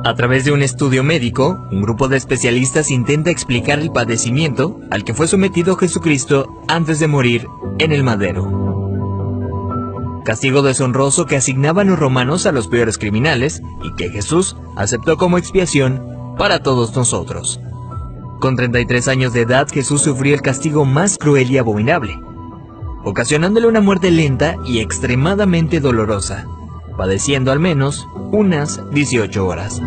A través de un estudio médico, un grupo de especialistas intenta explicar el padecimiento al que fue sometido Jesucristo antes de morir en el madero. Castigo deshonroso que asignaban los romanos a los peores criminales y que Jesús aceptó como expiación para todos nosotros. Con 33 años de edad, Jesús sufrió el castigo más cruel y abominable, ocasionándole una muerte lenta y extremadamente dolorosa, padeciendo al menos unas 18 horas.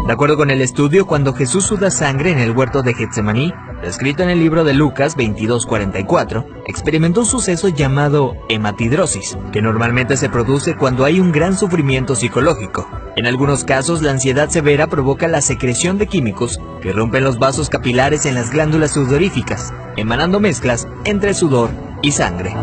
De acuerdo con el estudio, cuando Jesús suda sangre en el huerto de Getsemaní, descrito en el libro de Lucas 22:44, experimentó un suceso llamado hematidrosis, que normalmente se produce cuando hay un gran sufrimiento psicológico. En algunos casos, la ansiedad severa provoca la secreción de químicos que rompen los vasos capilares en las glándulas sudoríficas, emanando mezclas entre sudor y sangre.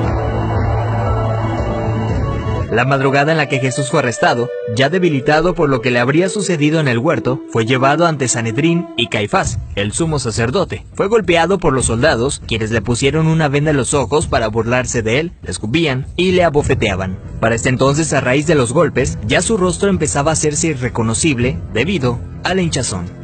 La madrugada en la que Jesús fue arrestado, ya debilitado por lo que le habría sucedido en el huerto, fue llevado ante Sanedrín y Caifás, el sumo sacerdote. Fue golpeado por los soldados, quienes le pusieron una venda en los ojos para burlarse de él, le escupían y le abofeteaban. Para este entonces, a raíz de los golpes, ya su rostro empezaba a hacerse irreconocible debido a la hinchazón.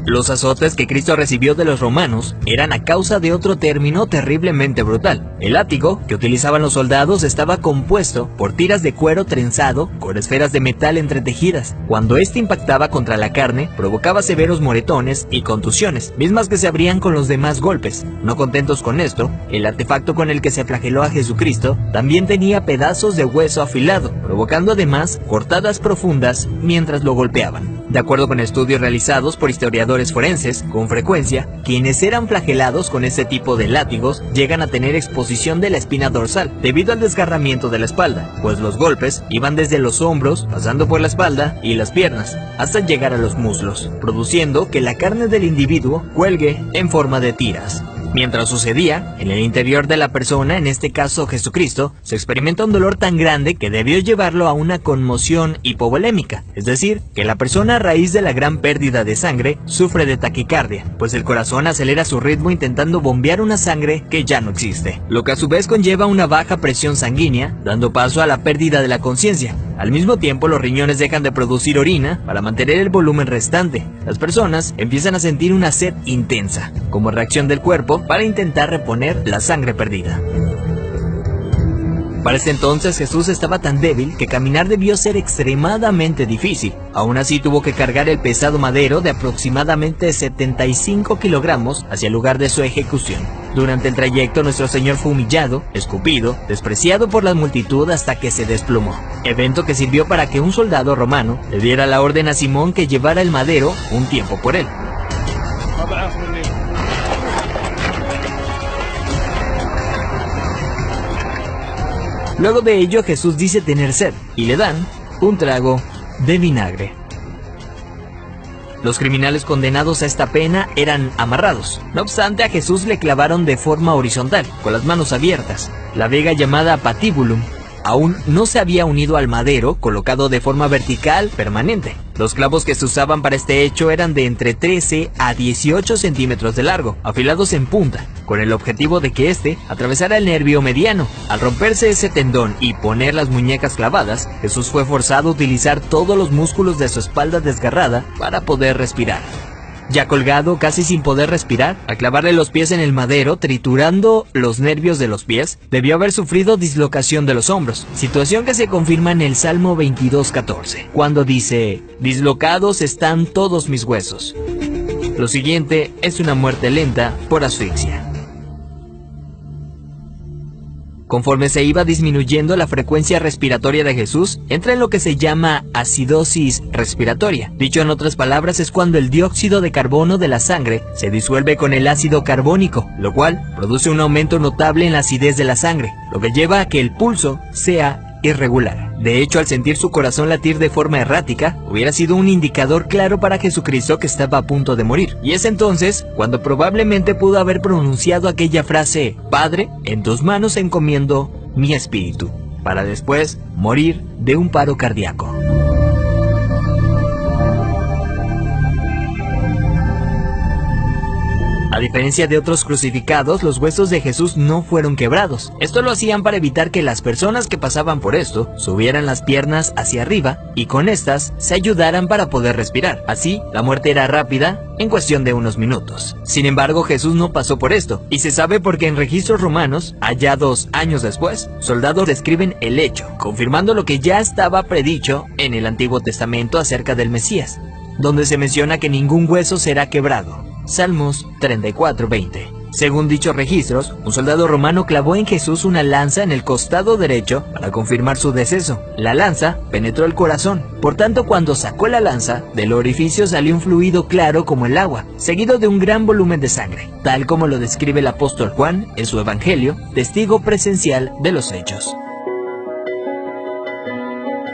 Los azotes que Cristo recibió de los romanos eran a causa de otro término terriblemente brutal. El látigo que utilizaban los soldados estaba compuesto por tiras de cuero trenzado con esferas de metal entretejidas. Cuando éste impactaba contra la carne, provocaba severos moretones y contusiones, mismas que se abrían con los demás golpes. No contentos con esto, el artefacto con el que se flageló a Jesucristo también tenía pedazos de hueso afilado, provocando además cortadas profundas mientras lo golpeaban. De acuerdo con estudios realizados por historiadores forenses, con frecuencia, quienes eran flagelados con este tipo de látigos llegan a tener exposición de la espina dorsal debido al desgarramiento de la espalda, pues los golpes iban desde los hombros, pasando por la espalda y las piernas, hasta llegar a los muslos, produciendo que la carne del individuo cuelgue en forma de tiras. Mientras sucedía, en el interior de la persona, en este caso Jesucristo, se experimenta un dolor tan grande que debió llevarlo a una conmoción hipovolémica, es decir, que la persona a raíz de la gran pérdida de sangre sufre de taquicardia, pues el corazón acelera su ritmo intentando bombear una sangre que ya no existe, lo que a su vez conlleva una baja presión sanguínea, dando paso a la pérdida de la conciencia. Al mismo tiempo, los riñones dejan de producir orina para mantener el volumen restante. Las personas empiezan a sentir una sed intensa, como reacción del cuerpo para intentar reponer la sangre perdida. Para este entonces Jesús estaba tan débil que caminar debió ser extremadamente difícil. Aún así tuvo que cargar el pesado madero de aproximadamente 75 kilogramos hacia el lugar de su ejecución. Durante el trayecto nuestro Señor fue humillado, escupido, despreciado por la multitud hasta que se desplomó. Evento que sirvió para que un soldado romano le diera la orden a Simón que llevara el madero un tiempo por él. Luego de ello Jesús dice tener sed y le dan un trago de vinagre. Los criminales condenados a esta pena eran amarrados. No obstante, a Jesús le clavaron de forma horizontal, con las manos abiertas. La viga llamada patíbulum aún no se había unido al madero, colocado de forma vertical permanente. Los clavos que se usaban para este hecho eran de entre 13 a 18 centímetros de largo, afilados en punta, con el objetivo de que éste atravesara el nervio mediano. Al romperse ese tendón y poner las muñecas clavadas, Jesús fue forzado a utilizar todos los músculos de su espalda desgarrada para poder respirar. Ya colgado, casi sin poder respirar, al clavarle los pies en el madero, triturando los nervios de los pies, debió haber sufrido dislocación de los hombros, situación que se confirma en el Salmo 22:14, cuando dice: «Dislocados están todos mis huesos». Lo siguiente es una muerte lenta por asfixia. Conforme se iba disminuyendo la frecuencia respiratoria de Jesús, entra en lo que se llama acidosis respiratoria. Dicho en otras palabras, es cuando el dióxido de carbono de la sangre se disuelve con el ácido carbónico, lo cual produce un aumento notable en la acidez de la sangre, lo que lleva a que el pulso sea irregular. De hecho, al sentir su corazón latir de forma errática, hubiera sido un indicador claro para Jesucristo que estaba a punto de morir. Y es entonces cuando probablemente pudo haber pronunciado aquella frase: «Padre, en tus manos encomiendo mi espíritu», para después morir de un paro cardíaco. A diferencia de otros crucificados, los huesos de Jesús no fueron quebrados. Esto lo hacían para evitar que las personas que pasaban por esto subieran las piernas hacia arriba y con estas se ayudaran para poder respirar. Así, la muerte era rápida en cuestión de unos minutos. Sin embargo, Jesús no pasó por esto, y se sabe porque en registros romanos, hallados años después, soldados describen el hecho, confirmando lo que ya estaba predicho en el Antiguo Testamento acerca del Mesías, donde se menciona que ningún hueso será quebrado. Salmos 34:20. Según dichos registros, un soldado romano clavó en Jesús una lanza en el costado derecho para confirmar su deceso. La lanza penetró el corazón, por tanto cuando sacó la lanza, del orificio salió un fluido claro como el agua, seguido de un gran volumen de sangre, tal como lo describe el apóstol Juan en su Evangelio, testigo presencial de los hechos.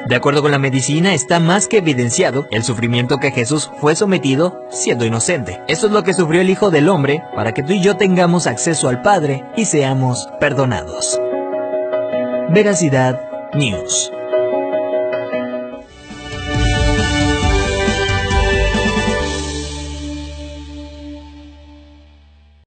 De acuerdo con la medicina, está más que evidenciado el sufrimiento que Jesús fue sometido siendo inocente. Eso es lo que sufrió el Hijo del Hombre para que tú y yo tengamos acceso al Padre y seamos perdonados. Veracidad News.